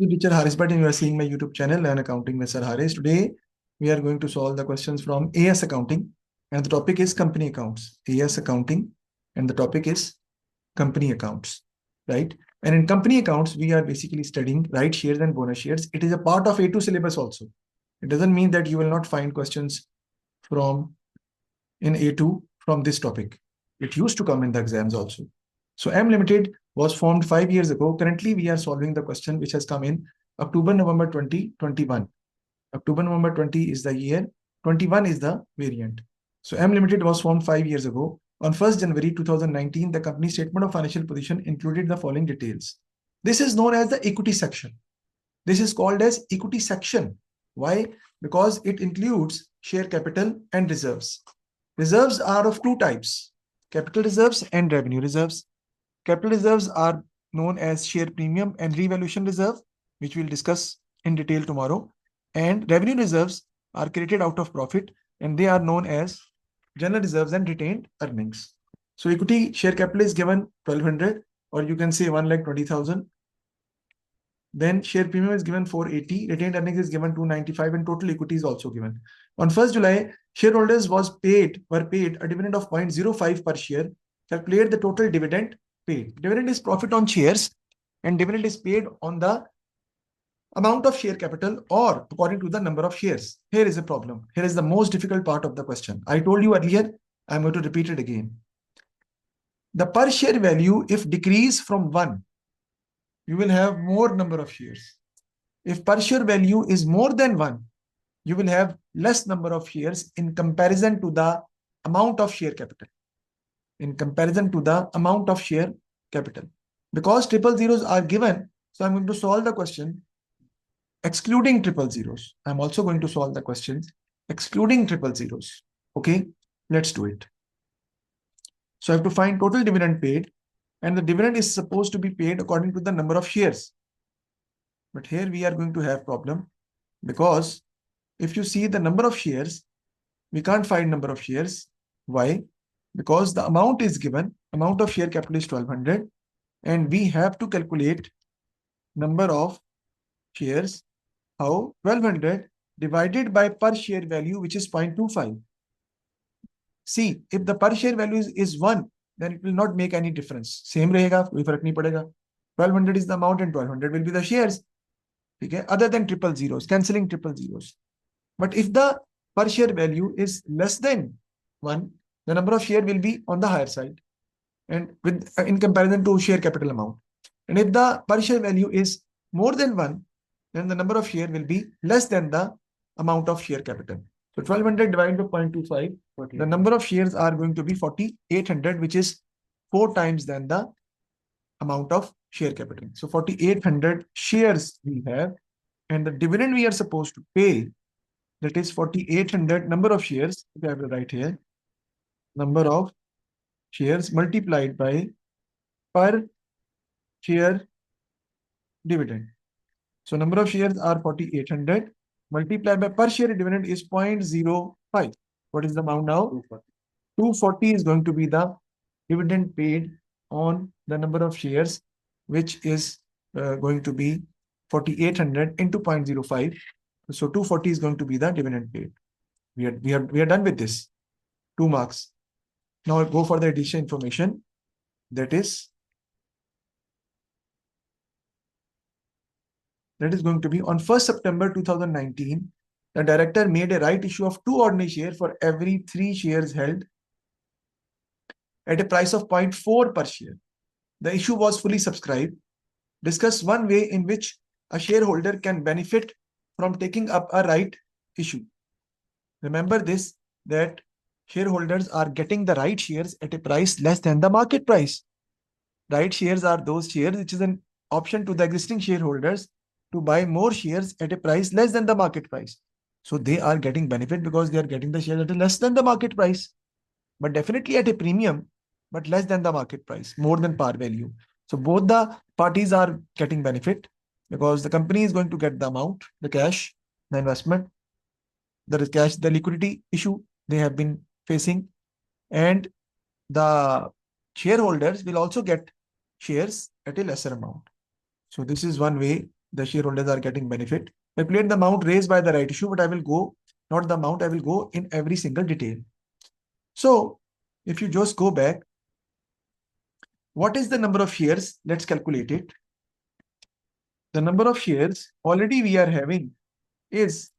Teacher Haris Bhatt, and you are seeing my YouTube channel, Learn Accounting with Sir Haris. Today, we are going to solve the questions from AS Accounting, and the topic is company accounts. AS Accounting, and the topic is company accounts, right? And in company accounts, we are basically studying right shares and bonus shares. It is a part of A2 syllabus also. It doesn't mean that you will not find questions from in A2 from this topic. It used to come in the exams also. So M Limited was formed 5 years ago. Currently, we are solving the question which has come in October-November 2021. October-November 20 is the year, 21 is the variant. So M Limited was formed 5 years ago. On 1st January 2019, the company statement of financial position included the following details. This is known as the equity section. This is called as equity section. Why? Because it includes share capital and reserves. Reserves are of two types, capital reserves and revenue reserves. Capital reserves are known as share premium and revaluation reserve, which we'll discuss in detail tomorrow. And revenue reserves are created out of profit, and they are known as general reserves and retained earnings. So equity share capital is given 1200, or you can say 1,20,000. Then share premium is given 480, retained earnings is given 295, and total equity is also given. On 1st July, shareholders were paid a dividend of 0.05 per share. Calculate the total dividend paid. Dividend is profit on shares, and dividend is paid on the amount of share capital or according to the number of shares. Here is a problem. Here is the most difficult part of the question. I told you earlier, I'm going to repeat it again. The per share value, if decrease from 1, you will have more number of shares. If per share value is more than 1, you will have less number of shares in comparison to the amount of share capital. In comparison to the amount of share capital. Because triple zeros are given, so I'm going to solve the question excluding triple zeros. I'm also going to solve the questions excluding triple zeros. Okay, let's do it. So I have to find total dividend paid, and the dividend is supposed to be paid according to the number of shares. But here we are going to have problem, because if you see the number of shares, we can't find number of shares. Why? Because the amount is given, amount of share capital is 1200, and we have to calculate number of shares. How? 1200 divided by per share value, which is 0.25. See, if the per share value is 1, then it will not make any difference. Same रहेगा, कोई फर्क नहीं पड़ेगा. 1200 is the amount and 1200 will be the shares. Okay? Other than triple zeros, cancelling triple zeros. But if the per share value is less than 1, the number of share will be on the higher side, and with in comparison to share capital amount. And if the per share value is more than 1, then the number of share will be less than the amount of share capital. So 1200 divided by 0.25, the number of shares are going to be 4800, which is 4 times than the amount of share capital. So 4800 shares we have, and the dividend we are supposed to pay, that is 4800 number of shares, I have to write here, number of shares multiplied by per share dividend. So number of shares are 4800 multiplied by per share dividend is 0.05. What is the amount now? 240 is going to be the dividend paid on the number of shares, which is going to be 4800 into 0.05. So 240 is going to be the dividend paid. We are done with this. 2 marks. Now I'll go for the additional information. That is going to be on 1st September 2019, the director made a right issue of 2 ordinary shares for every 3 shares held at a price of 0.4 per share. The issue was fully subscribed. Discuss one way in which a shareholder can benefit from taking up a right issue. Remember this, that shareholders are getting the right shares at a price less than the market price. Right shares are those shares which is an option to the existing shareholders to buy more shares at a price less than the market price. So they are getting benefit because they are getting the shares at a less than the market price, but definitely at a premium, but less than the market price, more than par value. So both the parties are getting benefit, because the company is going to get the amount, the cash, the investment, the cash, the liquidity issue they have been facing, and the shareholders will also get shares at a lesser amount. So this is one way the shareholders are getting benefit. Calculate the amount raised by the right issue, but I will go, not the amount, I will go in every single detail. So if you just go back, what is the number of shares? Let's calculate it. The number of shares already we are having is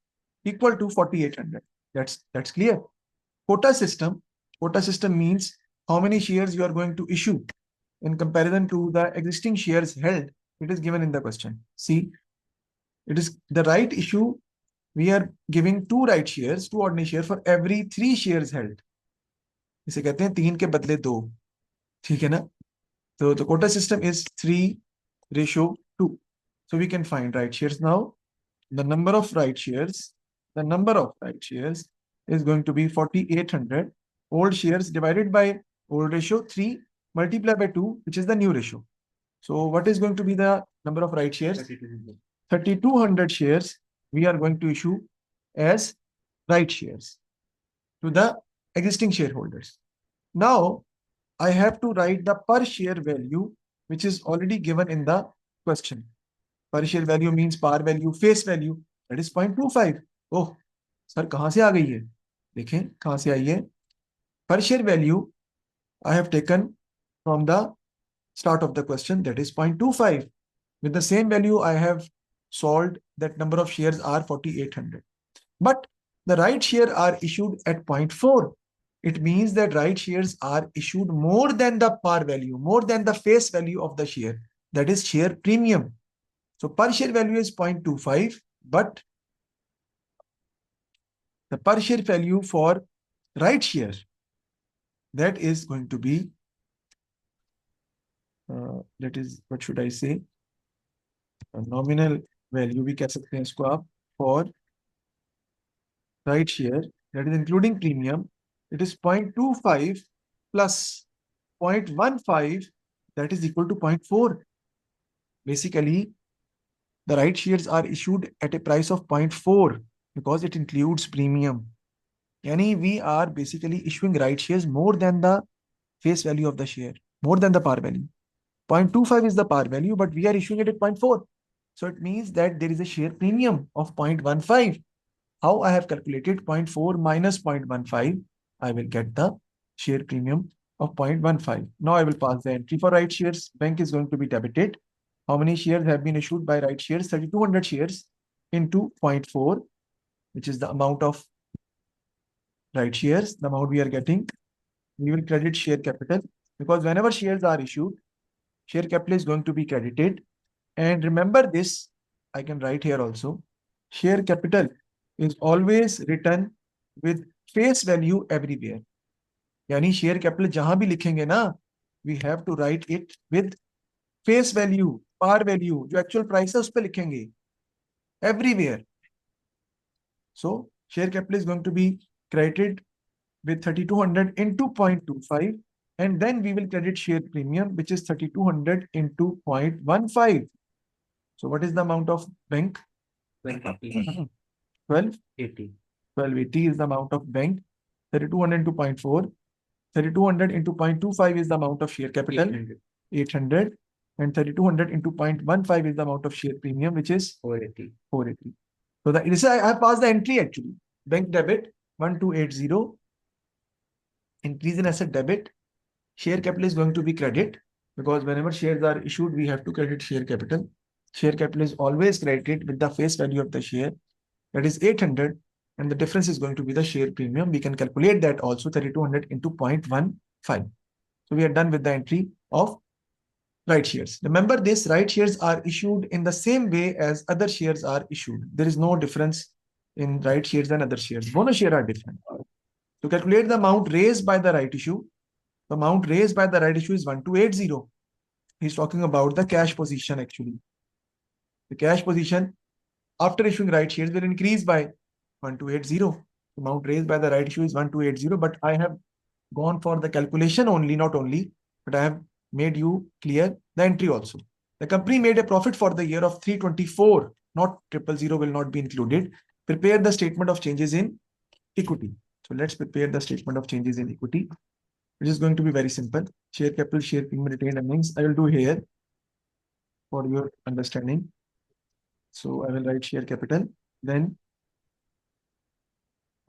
equal to 4,800. That's clear. Quota system means how many shares you are going to issue in comparison to the existing shares held. It is given in the question. See, it is the right issue. We are giving 2 right shares, 2 ordinary shares for every 3 shares held. इसे कहते हैं 3 के बदले 2. ठीक है ना? So the quota system is 3:2. So we can find right shares now. The number of right shares is going to be 4,800. Old shares divided by old ratio 3 multiplied by 2, which is the new ratio. So what is going to be the number of right shares? 3,200 shares we are going to issue as right shares to the existing shareholders. Now I have to write the per share value, which is already given in the question. Per share value means par value, face value, that is 0.25. Oh, sir, कहाँ से आ गई है? देखें कहाँ से आई है? Per share value I have taken from the start of the question, that is 0.25. With the same value, I have solved that number of shares are 4,800. But the right shares are issued at 0.4. It means that right shares are issued more than the par value, more than the face value of the share. That is share premium. So per share value is 0.25, but the per share value for right share, that is going to be, that is, what should I say? Nominal value we कह सकते हैं इसको आप for right share, that is including premium, it is 0.25 plus 0.15, that is equal to 0.4. Basically, the right shares are issued at a price of 0.4 because it includes premium. Yani we are basically issuing right shares more than the face value of the share, more than the par value. 0.25 is the par value, but we are issuing it at 0.4. So it means that there is a share premium of 0.15. How I have calculated 0.4 minus 0.15, I will get the share premium of 0.15. Now I will pass the entry for right shares. Bank is going to be debited. How many shares have been issued by right shares? 3,200 shares into 0.4, which is the amount of right shares, the amount we are getting. We will credit share capital because whenever shares are issued, share capital is going to be credited. And remember this, I can write here also. Share capital is always written with face value everywhere. यानी share capital जहां भी लिखेंगे ना, we have to write it with face value, par value, जो actual price है उस पे लिखेंगे everywhere. So share capital is going to be credited with 3,200 into 0.25, and then we will credit share premium, which is 3,200 into 0.15. So what is the amount of bank? 1280. 1280 is the amount of bank. 3,200 into 0.4. 3,200 into 0.25 is the amount of share capital. 800. And 3,200 into 0.15 is the amount of share premium, which is 480. So this I have passed the entry actually. Bank debit 1280. Increase in asset debit. Share capital is going to be credit because whenever shares are issued, we have to credit share capital. Share capital is always credited with the face value of the share, that is 800, and the difference is going to be the share premium. We can calculate that also, 3,200 into 0.15. So we are done with the entry of right shares. Remember this, right shares are issued in the same way as other shares are issued. There is no difference in right shares and other shares. Bonus shares are different. To calculate the amount raised by the right issue, the amount raised by the right issue is 1280. He's talking about the cash position actually. The cash position after issuing right shares will increase by 1280. The amount raised by the right issue is 1280, but I have gone for the calculation only, not only, but I have made you clear the entry also. The company made a profit for the year of 324, not 000 will not be included. Prepare the statement of changes in equity. So let's prepare the statement of changes in equity. It is going to be very simple. Share capital, share premium, retained earnings. I will do here for your understanding. So I will write share capital. Then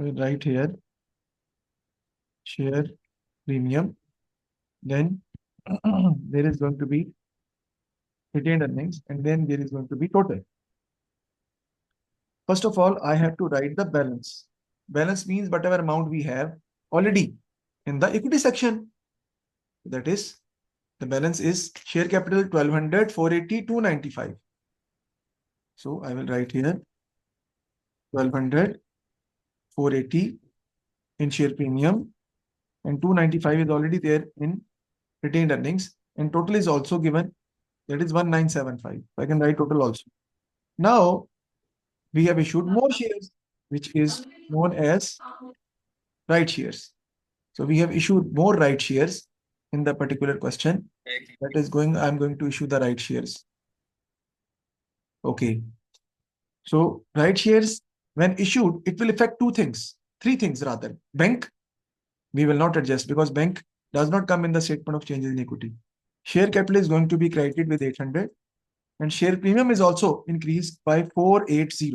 I will write here share premium. Then there is going to be retained earnings, and then there is going to be total. First of all, I have to write the balance. Balance means whatever amount we have already in the equity section. That is, the balance is share capital 1200, 480, 295. So I will write here 1200, 480 in share premium, and 295 is already there in retained earnings, and total is also given, that is 1975. I can write total also. Now we have issued more shares, which is known as right shares. So we have issued more right shares in the particular question. That is I'm going to issue the right shares. Okay. So right shares, when issued, it will affect three things rather. Bank, we will not adjust because bank does not come in the statement of changes in equity. Share capital is going to be credited with 800, and share premium is also increased by 480.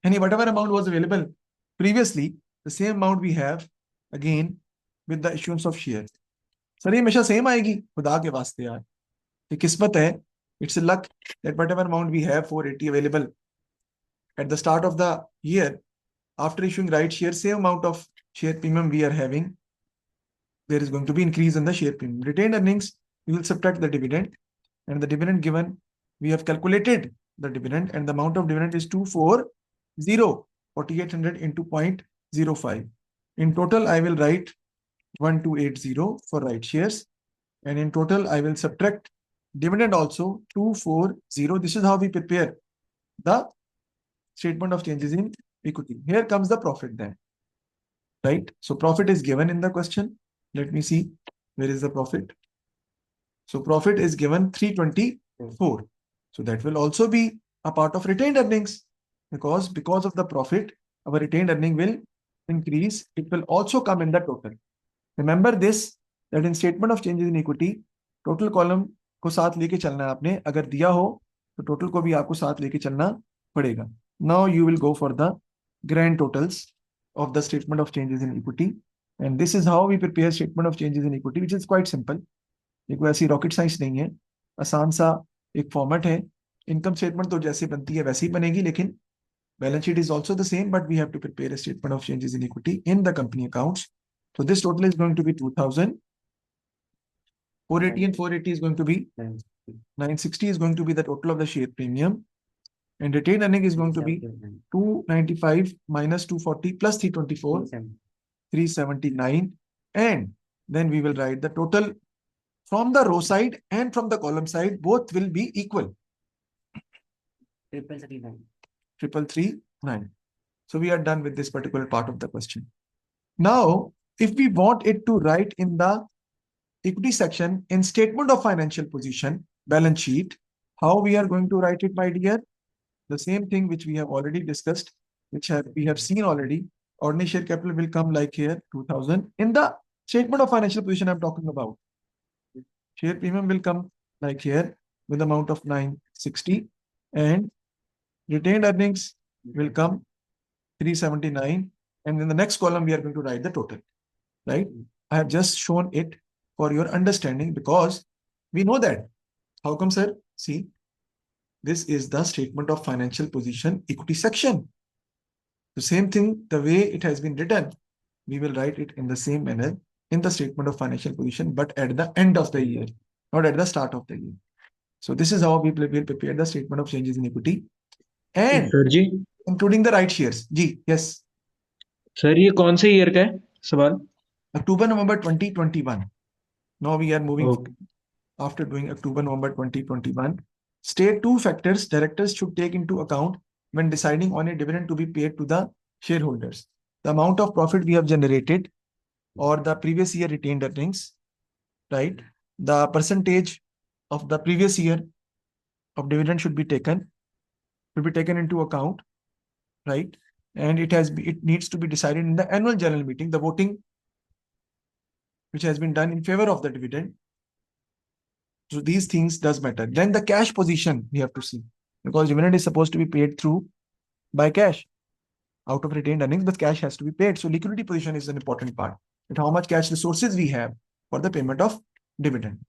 And whatever amount was available previously, the same amount we have again with the issuance of share. Sir ये हमेशा same आएगी खुदा के वास्ते यार ये किस्मत है it's a luck that whatever amount we have 480 available at the start of the year after issuing right share, same amount of share premium we are having, there is going to be increase in the share premium. Retained earnings, we will subtract the dividend, and the dividend given, we have calculated the dividend, and the amount of dividend is 240, 4800 into 0.05. In total, I will write 1280 for right shares, and in total, I will subtract dividend also 240. This is how we prepare the statement of changes in equity. Here comes the profit then, right? So profit is given in the question. Let me see, where is the profit? So profit is given 324. So that will also be a part of retained earnings because of the profit, our retained earning will increase. It will also come in the total. Remember this, that in statement of changes in equity, total column को साथ लेके चलना है आपने. अगर दिया हो तो total को भी आपको साथ लेके चलना पड़ेगा. Now you will go for the grand totals of the statement of changes in equity, and this is how we prepare statement of changes in equity, which is quite simple. ये कोई ऐसी रॉकेट साइंस नहीं है, आसान सा एक format है. Income statement तो जैसे बनती है वैसे ही बनेगी, लेकिन balance sheet is also the same, but we have to prepare a statement of changes in equity in the company accounts. So this total is going to be 2000. 480 and 480 is going to be 960 is going to be the total of the share premium, and retained earning is going to be 295 minus 240 plus 324, 379, and then we will write the total from the row side and from the column side. Both will be equal. 339. So we are done with this particular part of the question. Now, if we want it to write in the equity section in statement of financial position, balance sheet, how we are going to write it, my dear? The same thing which we have already discussed, we have seen already. Ordinary share capital will come like here, 2000. In the statement of financial position I'm talking about, share premium will come like here with amount of 960, and retained earnings will come 379, and in the next column we are going to write the total, right? I have just shown it for your understanding because we know that. How come, sir? See, this is the statement of financial position equity section. The same thing, the way it has been written, we will write it in the same manner in the statement of financial position, but at the end of the year, not at the start of the year. So this is how we will prepare the statement of changes in equity, and sir ji, including the right shares. जी, yes. Sir ये कौन से year का है सवाल? October, November 2021. Now we are moving Okay. after doing October, November 2021. State two factors directors should take into account when deciding on a dividend to be paid to the shareholders. The amount of profit we have generated or the previous year retained earnings, right? The percentage of the previous year of dividend should be taken into account, right? And it needs to be decided in the annual general meeting, the voting which has been done in favor of the dividend. So these things does matter. Then the cash position we have to see. because dividend is supposed to be paid through by cash out of retained earnings, but cash has to be paid. So liquidity position is an important part. And how much cash resources we have for the payment of dividend.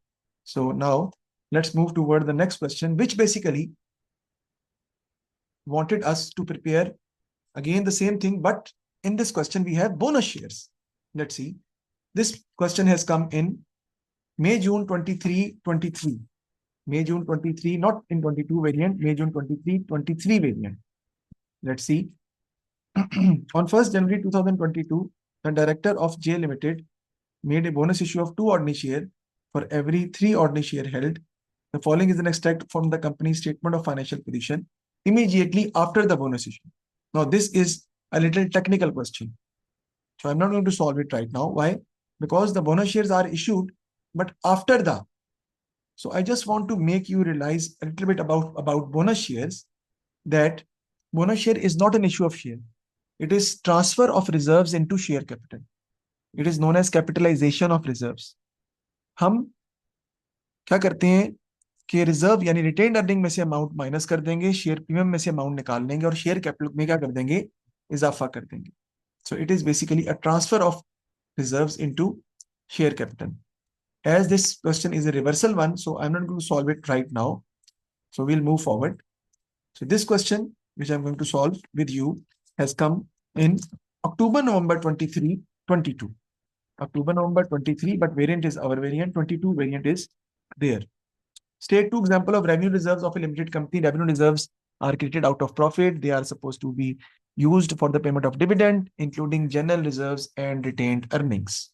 So now let's move toward the next question, which basically wanted us to prepare again the same thing, but in this question we have bonus shares. Let's see. This question has come in May, June 23, 23. May, June 23, not in 22 variant, May, June 23, 23 variant. Let's see. On 1st January 2022, the director of J Limited made a bonus issue of 2 ordinary shares for every 3 ordinary shares held. The following is an extract from the company's statement of financial position immediately after the bonus issue. Now, this is a little technical question. So I'm not going to solve it right now. Why? Because the bonus shares are issued, but after the. So I just want to make you realize a little bit about bonus shares, that bonus share is not an issue of share. It is transfer of reserves into share capital. It is known as capitalization of reserves. हम क्या करते हैं कि reserve यानी retained earning में से amount minus कर देंगे, शेयर प्रीमियम में से अमाउंट निकाल लेंगे और शेयर कैपिटल में क्या कर देंगे, इजाफा कर देंगे. So it is basically a transfer of reserves into share capital. As this question is a reversal one, so I'm not going to solve it right now. So we'll move forward. So this question, which I'm going to solve with you, has come in October, November 23, 22. October, November 23, but variant is our variant, 22 variant is there. State 2 example of revenue reserves of a limited company. Revenue reserves are created out of profit. They are supposed to be used for the payment of dividend, including general reserves and retained earnings.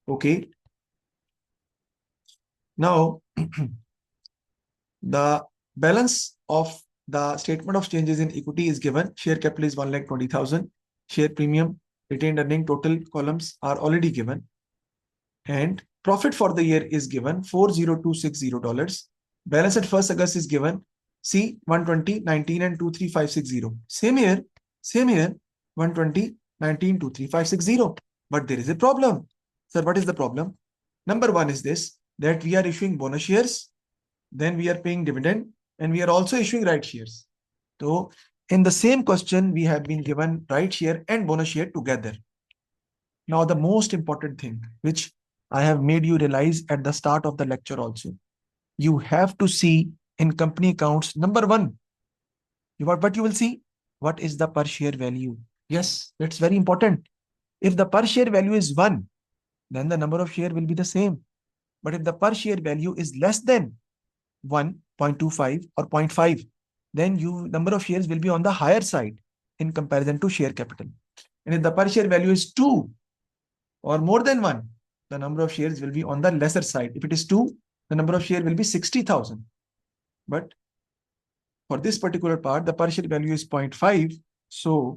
Okay. Now, the balance of the statement of changes in equity is given. Share capital is 1,20,000. Share premium, retained earning, total columns are already given. And profit for the year is given $40260. Balance at 1st August is given. See 120, 19 and 23560. Same year, 120, 19, 23560. But there is a problem. Sir, what is the problem? Number one is this, that we are issuing bonus shares, then we are paying dividend, and we are also issuing right shares. So in the same question, we have been given right share and bonus share together. Now, the most important thing, which I have made you realize at the start of the lecture also, you have to see in company accounts, number one, what you will see, what is the per share value? Yes, that's very important. If the per share value is 1, then the number of share will be the same. But if the per share value is less than 1, 0.25 or 0.5, then number of shares will be on the higher side in comparison to share capital. And if the per share value is 2 or more than 1, the number of shares will be on the lesser side. If it is 2, the number of share will be 60,000. But for this particular part, the per share value is 0.5. So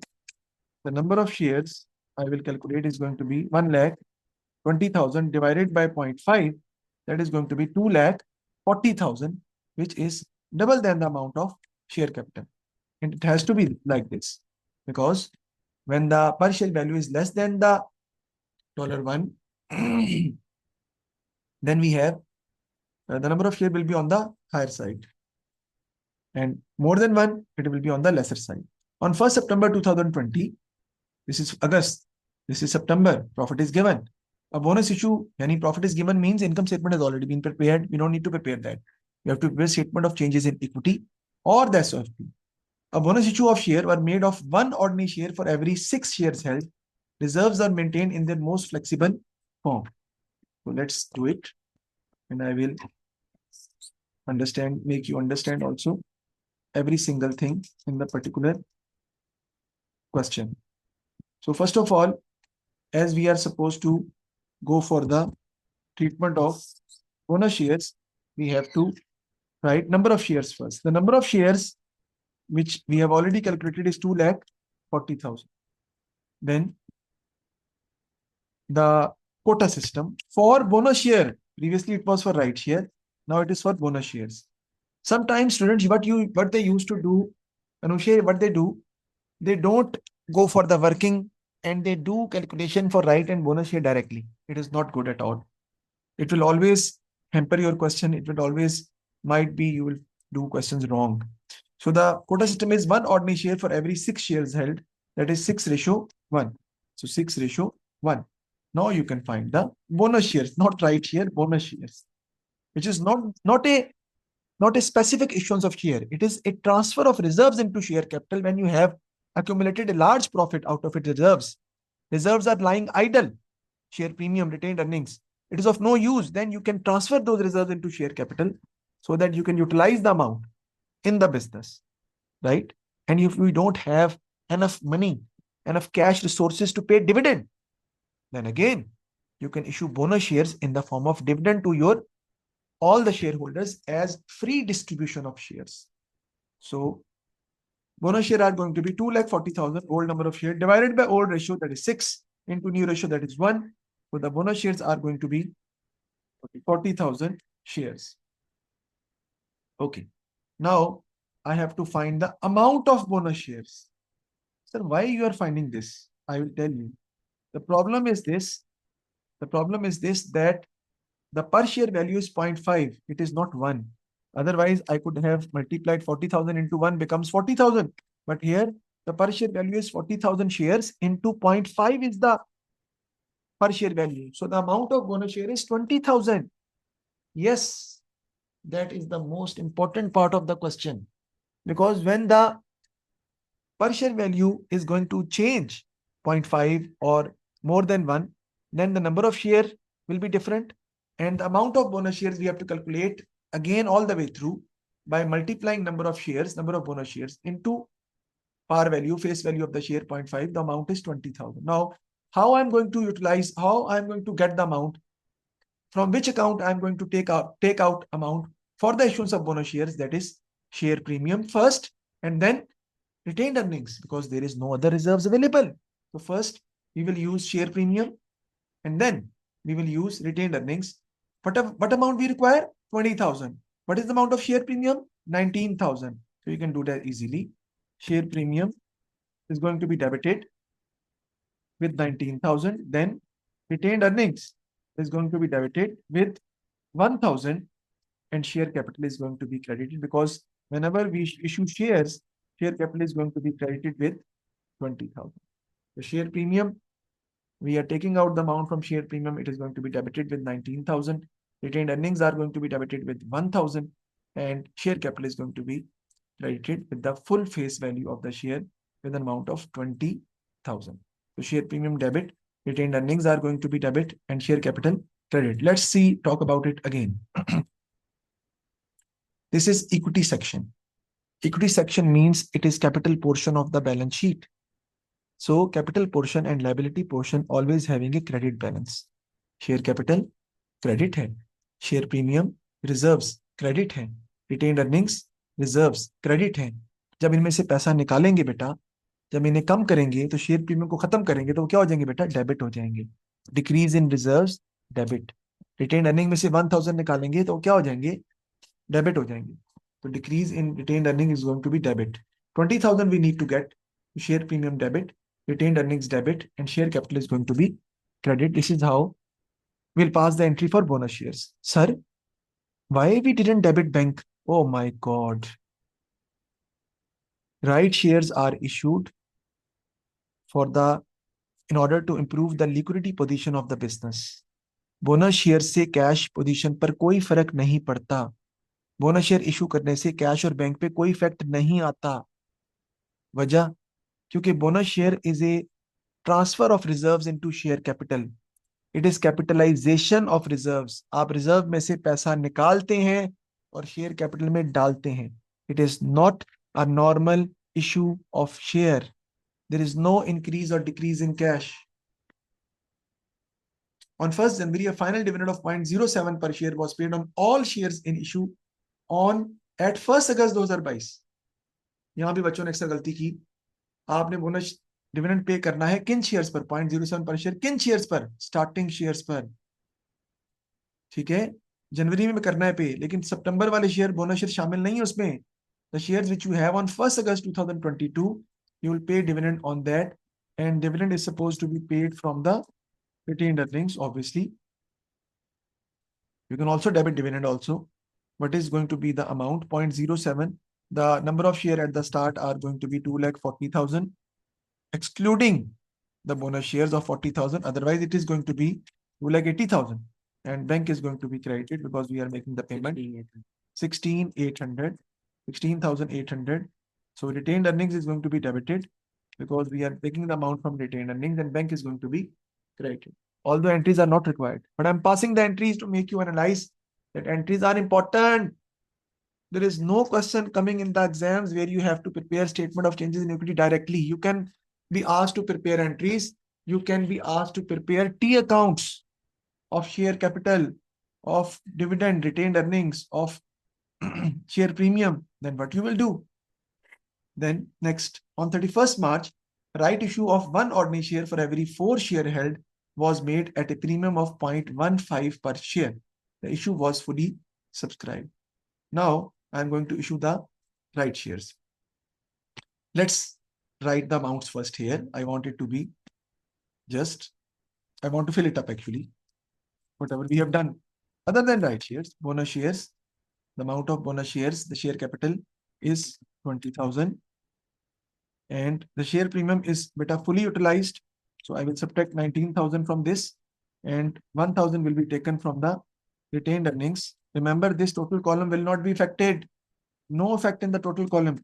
the number of shares I will calculate is going to be 1,20,000 divided by 0.5. That is going to be 2,40,000, which is double than the amount of share capital. And it has to be like this, because when the per share value is less than the $1, then we have the number of share will be on the higher side. And more than 1, it will be on the lesser side. On 1st September 2020, this is August, this is September, profit is given. A bonus issue, any profit is given means income statement has already been prepared. We don't need to prepare that. We have to prepare statement of changes in equity or the SOFP. A bonus issue of share were made of 1 ordinary share for every 6 shares held. Reserves are maintained in their most flexible form. So let's do it. And I will make you understand also every single thing in the particular question. So first of all, as we are supposed to go for the treatment of bonus shares, we have to write number of shares first. The number of shares which we have already calculated is 2,40,000. Then the quota system for bonus share. Previously it was for right share. Now it is for bonus shares. Sometimes students, what they used to do, Anusha, what they do, they don't go for the working and they do calculation for right and bonus share directly. It is not good at all. It will always hamper your question. It will always, might be you will do questions wrong. So the quota system is 1 ordinary share for every 6 shares held. That is 6:1. So 6:1. Now you can find the bonus shares, not right here, bonus shares, which is not a specific issuance of share. It is a transfer of reserves into share capital when you have accumulated a large profit out of its reserves. Reserves are lying idle, share premium, retained earnings. It is of no use. Then you can transfer those reserves into share capital so that you can utilize the amount in the business, right? And if we don't have enough money, enough cash resources to pay dividend, then again, you can issue bonus shares in the form of dividend to your all the shareholders as free distribution of shares. So bonus share are going to be 2,40,000 old number of shares divided by old ratio, that is 6, into new ratio, that is 1. So the bonus shares are going to be 40,000 shares. Okay. Now I have to find the amount of bonus shares. Sir, why you are finding this? I will tell you. The problem is this. The problem is this, that the per share value is 0.5. It is not 1. Otherwise, I could have multiplied 40,000 into 1 becomes 40,000. But here, the per share value is 40,000 shares into 0.5 is the per share value. So the amount of bonus share is 20,000. Yes, that is the most important part of the question. Because when the per share value is going to change 0.5 or more than 1, then the number of share will be different. And the amount of bonus shares we have to calculate again all the way through by multiplying number of shares, number of bonus shares into par value, face value of the share 0.5, the amount is 20,000. Now, how I'm going to utilize, how I'm going to get the amount, from which account I'm going to take out amount for the issuance of bonus shares, that is share premium first, and then retained earnings, because there is no other reserves available. So first we will use share premium and then we will use retained earnings. What amount we require? 20,000. What is the amount of share premium? 19,000. So you can do that easily. Share premium is going to be debited with 19,000. Then retained earnings is going to be debited with 1,000, and share capital is going to be credited, because whenever we issue shares, share capital is going to be credited with 20,000. The share premium, we are taking out the amount from share premium. It is going to be debited with 19,000. Retained earnings are going to be debited with 1,000, and share capital is going to be credited with the full face value of the share with an amount of 20,000. So share premium debit, retained earnings are going to be debit, and share capital credit. Let's see, talk about it again. This is equity section. Equity section means it is capital portion of the balance sheet. So capital portion and liability portion always having a credit balance. Share capital credit है, share premium reserves credit है, retained earnings reserves credit है. जब इनमें से पैसा निकालेंगे बेटा, जब इन्हें कम करेंगे तो शेयर प्रीमियम को खत्म करेंगे तो क्या हो जाएंगे बेटा? डेबिट हो जाएंगे. Decrease in reserves debit. Retained earning में से 1,000 निकालेंगे तो क्या हो जाएंगे? डेबिट हो जाएंगे. तो decrease in retained earning is going to be debit. 20,000 we need to get. Share premium debit, retained earnings debit, and share capital is going to be credit. This is how we'll pass the entry for bonus shares. Sir, why we didn't debit bank? Oh my God. Right shares are issued in order to improve the liquidity position of the business. Bonus share से cash position पर कोई फर्क नहीं पड़ता. Bonus share issue करने से cash और bank पे कोई इफेक्ट नहीं आता. वजह? क्योंकि bonus share is a transfer of reserves into share capital. It is capitalization of reserves. आप रिजर्व में से पैसा निकालते हैं और शेयर कैपिटल में डालते हैं. It is not a normal issue of share. There is no increase or decrease in cash. On 1st January, a final dividend of 0.07 per share was paid on all shares in issue at 1st August 2022. यहां भी बच्चों ने अक्सर गलती की. आपने bonus dividend pay करना है किन शेयर्स पर? 0.07 पर शेयर. किन शेयर्स पर? स्टार्टिंग शेयर्स पर. ठीक है, जनवरी में करना है पे, लेकिन सितंबर वाले शेयर बोनस शेयर शामिल नहीं है उसमें. The shares which you have on 1st August 2022, you will pay dividend on that, and dividend is supposed to be paid from the retained earnings, obviously. You can also debit dividend also. What is going to be the amount? 0.07 The number of share at the start are going to be 2,40,000, excluding the bonus shares of 40,000. Otherwise, it is going to be 2,80,000. And bank is going to be credited because we are making the payment 16,800, 16,800. So retained earnings is going to be debited because we are taking the amount from retained earnings, and bank is going to be credited. Although entries are not required, but I'm passing the entries to make you analyze that entries are important. There is no question coming in the exams where you have to prepare statement of changes in equity directly. You can be asked to prepare entries. You can be asked to prepare T accounts of share capital, of dividend, retained earnings, of share premium. Then what you will do? Then next, on 31st March, right issue of one ordinary share for every 4 share held was made at a premium of 0.15 per share. The issue was fully subscribed. Now, I'm going to issue the right shares. Let's write the amounts first here. I want it to be just, I want to fill it up actually. Whatever we have done. Other than right shares, bonus shares, the amount of bonus shares, the share capital is 20,000. And the share premium is beta fully utilized. So I will subtract 19,000 from this, and 1,000 will be taken from the retained earnings. Remember, this total column will not be affected. No effect in the total column.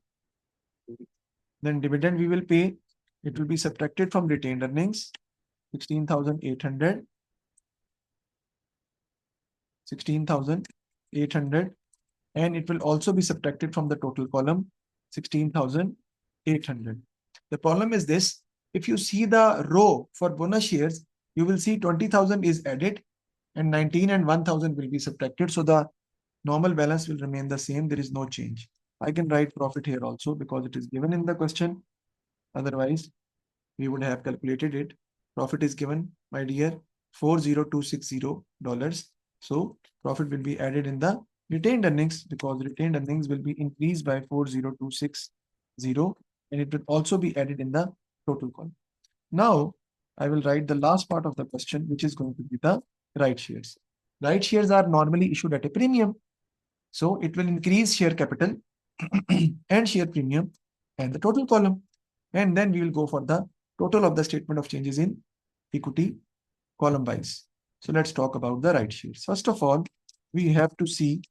Then dividend we will pay. It will be subtracted from retained earnings, 16,800. 16,800. And it will also be subtracted from the total column, 16,800. The problem is this: if you see the row for bonus shares, you will see 20,000 is added and 19 and 1,000 will be subtracted. So the normal balance will remain the same. There is no change. I can write profit here also because it is given in the question. Otherwise, we would have calculated it. Profit is given, my dear, $40260. So profit will be added in the retained earnings because retained earnings will be increased by 40260, and it will also be added in the total column. Now, I will write the last part of the question, which is going to be the right shares. Right shares are normally issued at a premium. So it will increase share capital and share premium and the total column. And then we will go for the total of the statement of changes in equity column wise. So let's talk about the right shares. First of all, we have to see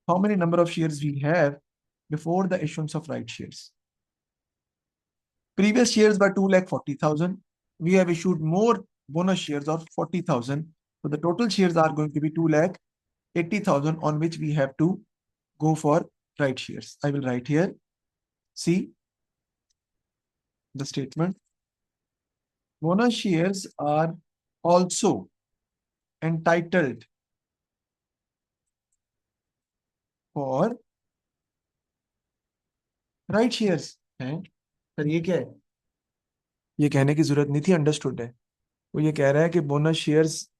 how many number of shares we have before the issuance of right shares. Previous shares were 2,40,000. We have issued more bonus shares of 40,000. So the total shares are going to be 2,80,000, on which we have to go for right shares. I will write here. See the statement. Bonus shares are also entitled for right shares. पर ये क्या है? ये कहने की जरूरत नहीं थी, अंडरस्टूड है। वो ये कह रहा है कि बोनस शेयर्स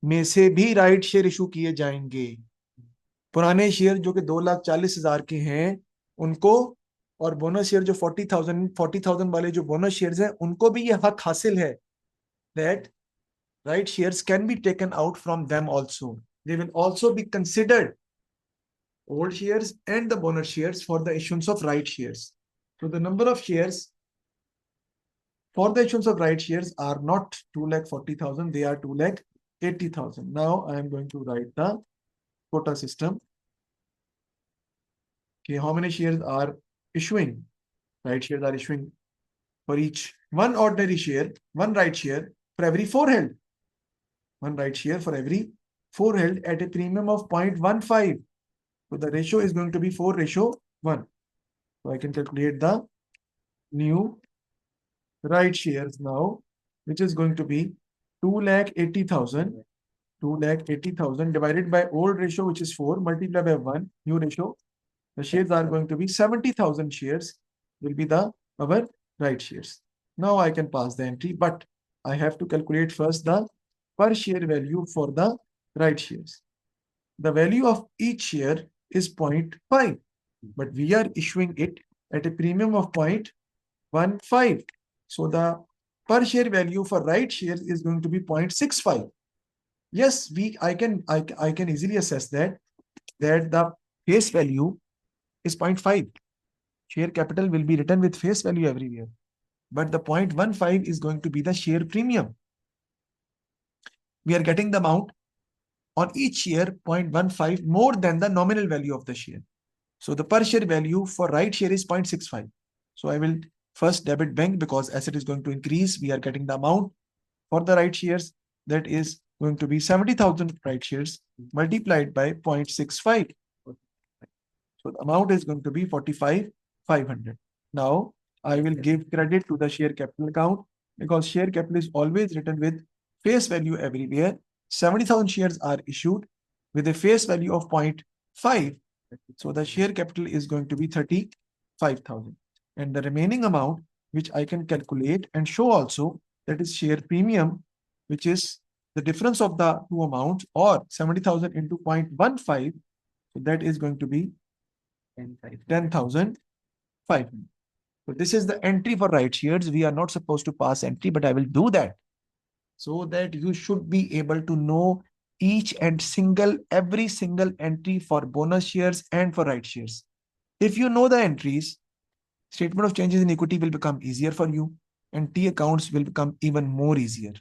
में से भी राइट शेयर इशू किए जाएंगे। पुराने शेयर जो कि 2,40,000 के हैं उनको, और बोनस शेयर जो 40,000 वाले जो बोनस शेयर्स हैं उनको भी ये हक हासिल है that right shares can be taken out from them also. They will also be considered old shares and the bonus shares for the issuance of right shares. So the number of shares for the issuance of right shares are not 2,40,000, they are 2,80,000. Now I am going to write the quota system. Okay, how many shares are issuing? Right shares are issuing for each one ordinary share, one right share for every 4 held. One right share for every 4 held at a premium of 0.15. So the ratio is going to be 4:1. So I can calculate the new right shares now, which is going to be 2,80,000. 2,80,000 divided by old ratio, which is 4, multiplied by 1, new ratio. The shares are going to be 70,000 shares will be our right shares. Now I can pass the entry, but I have to calculate first the per share value for the right shares. The value of each share is 0.5, but we are issuing it at a premium of 0.15. So the per share value for right shares is going to be 0.65. Yes, I can easily assess that the face value is 0.5. Share capital will be written with face value everywhere. But the 0.15 is going to be the share premium. We are getting the amount on each share 0.15 more than the nominal value of the share. So the per share value for right share is 0.65. So I will first debit bank because asset is going to increase. We are getting the amount for the right shares that is going to be 70,000 right shares multiplied by 0.65. So the amount is going to be 45,500. Now I will give credit to the share capital account because share capital is always written with face value everywhere. 70,000 shares are issued with a face value of 0.5. So the share capital is going to be 35,000. And the remaining amount, which I can calculate and show also, that is share premium, which is the difference of the two amounts, or 70,000 into 0.15. So that is going to be 10,500. So this is the entry for right shares. We are not supposed to pass entry, but I will do that so that you should be able to know each and every single entry for bonus shares and for right shares. If you know the entries, statement of changes in equity will become easier for you and T accounts will become even more easier.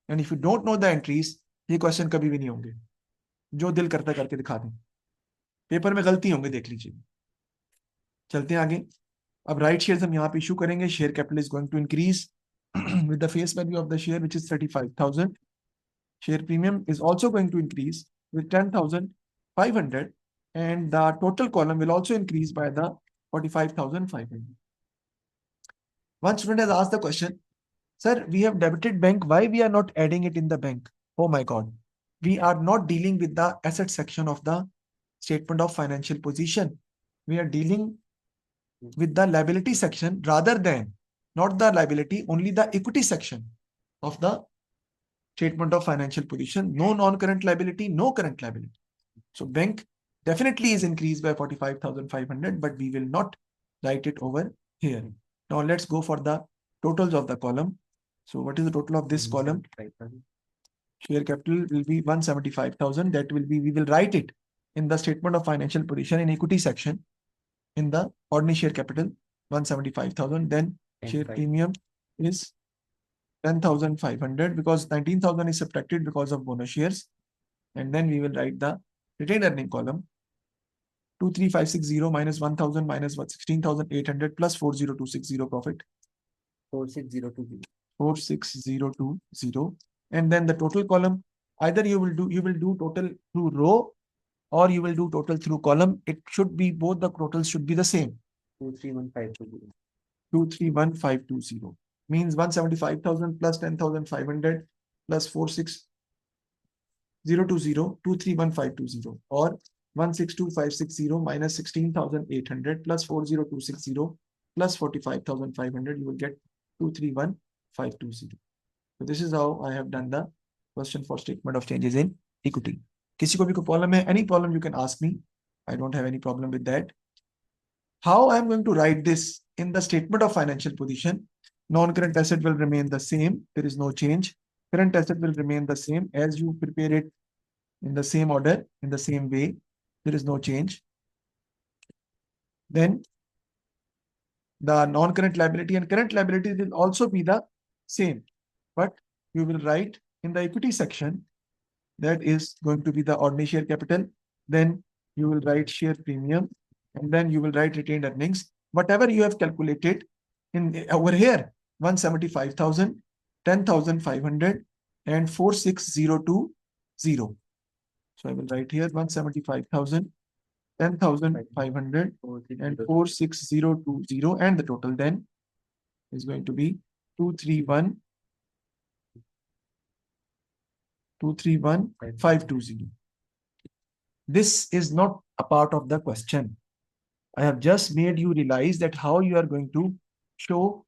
And if you don't know the entries, ये question कभी भी नहीं होंगे. जो दिल करता करके दिखा दें. पेपर में गलती होंगे, देख लीजिए. चलते हैं आगे. अब राइट शेयर्स हम यहाँ पे इशू करेंगे. Share capital is going to increase with the face value of the share, which is 35,000. Share premium is also going to increase with 10,500, and the total column will also increase by the 45,500. One student has asked the question, sir, we have debited bank, why we are not adding it in the bank? Oh my God. We are not dealing with the asset section of the statement of financial position. We are dealing with the liability section rather than, not the liability, only the equity section of the statement of financial position. No non-current liability, no current liability. So bank definitely is increased by 45,500, but we will not write it over here. Now let's go for the totals of the column. So what is the total of this column? Share capital will be 175,000. That will be, we will write it in the statement of financial position in equity section. In the ordinary share capital, 175,000. Then share premium is 10,500 because 19,000 is subtracted because of bonus shares. And then we will write the retained earning column. 23,560 minus 1,000 minus 16,800 plus 40260 profit. 46020. 46020. And then the total column, either you will do total through row or you will do total through column. It should be, both the totals should be the same. 231520. 231520 means 175,000 plus 10,500 plus 46020, 231520, or 162560 minus 16,800 plus 40260 plus 45,500. You will get 231520. So this is how I have done the question for statement of changes in equity. किसी को भी कोई problem है, any problem you can ask me. I don't have any problem with that. How I am going to write this in the statement of financial position? Non-current asset will remain the same. There is no change. Current asset will remain the same as you prepare it in the same order, in the same way. There is no change. Then the non-current liability and current liability will also be the same. But you will write in the equity section, that is going to be the ordinary share capital. Then you will write share premium, and then you will write retained earnings. Whatever you have calculated in over here, 175,000, 10,500, and 46020. So I will write here 175,000, 10,500, and 46020, and the total then is going to be 231,520. This is not a part of the question. I have just made you realize that how you are going to show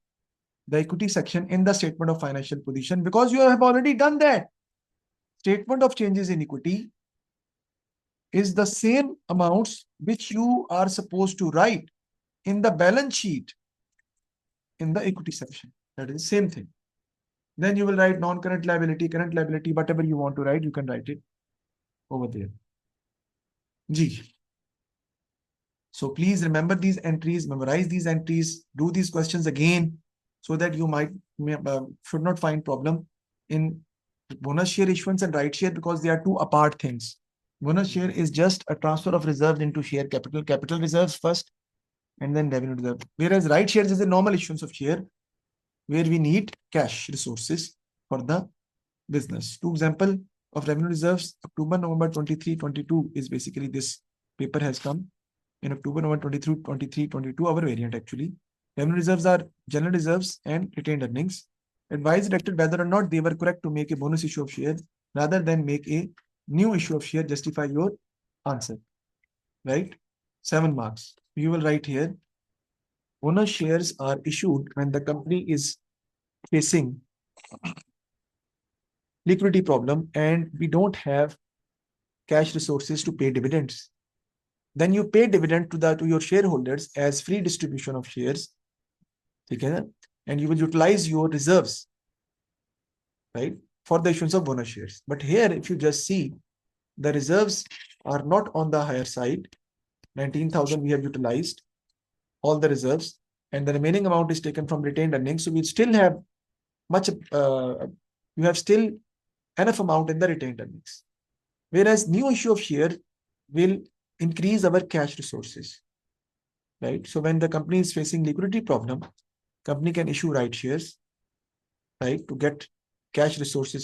the equity section in the statement of financial position, because you have already done that. Statement of changes in equity is the same amounts which you are supposed to write in the balance sheet in the equity section. That is the same thing. Then you will write non-current liability, current liability, whatever you want to write, you can write it over there. G. So please remember these entries, memorize these entries, do these questions again, so that you should not find problem in bonus share issuance and right share, because they are two apart things. Bonus share is just a transfer of reserves into share capital reserves first, and then revenue reserve. Whereas right shares is a normal issuance of share where we need cash resources for the business. Two example of revenue reserves, October, November 23, 22 is basically this paper has come in October, November 23, 23, 22, our variant actually. Revenue reserves are general reserves and retained earnings. Advise directed whether or not they were correct to make a bonus issue of share rather than make a new issue of share. Justify your answer, right? 7 marks. You will write here, bonus shares are issued when the company is facing liquidity problem and we don't have cash resources to pay dividends. Then you pay dividend to your shareholders as free distribution of shares, okay? And you will utilize your reserves, right, for the issuance of bonus shares. But here, if you just see, the reserves are not on the higher side. 19,000 we have utilized all the reserves, and the remaining amount is taken from retained earnings. So we still have much. You have still enough amount in the retained earnings. Whereas new issue of share will increase our cash resources, right? So when the company is facing liquidity problem, company can issue right shares, right, to get cash resources for